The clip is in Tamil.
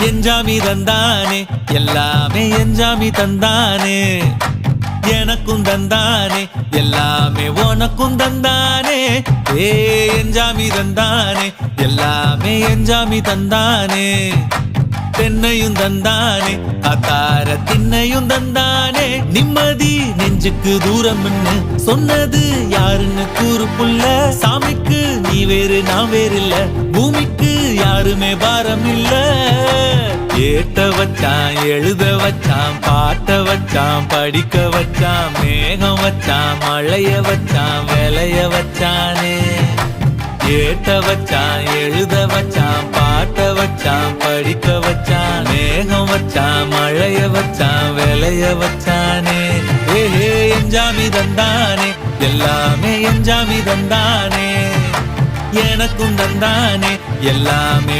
எஞ்சாமி தந்தானே எல்லாமே எஞ்சாமி தந்தானே எனக்கும் தந்தானே எல்லாமே உனக்கும் தந்தானே ஏ எஞ்சாமி தந்தானே எல்லாமே எஞ்சாமி தந்தானே தென்னையும் தந்தானே அத்தார திண்ணையும் தந்தானே நிம்மதி நெஞ்சுக்கு தூரம் சொன்னது யாருன்னு கூறு புள்ள சாமிக்கு நீ வேறு நான் வேறு இல்ல பூமிக்கு யாருமே பாரம் இல்ல ஏத்த வச்சான் எழுத வச்சான் பாட்ட வச்சான் படிக்க வச்சான் மேகம் வச்சான் மழைய வச்சான் விளைய வச்சானே ஏத்த வச்சான் எழுத வச்சான் பாட்ட வச்சான் படிக்க வச்சான் மேகம் வச்சான் மழைய வச்சான் விளைய வச்சானே ஏஹே எஞ்சாமி தந்தானே எல்லாமே எஞ்சாமி தந்தானே எனக்கும் தந்தானே எல்லாமே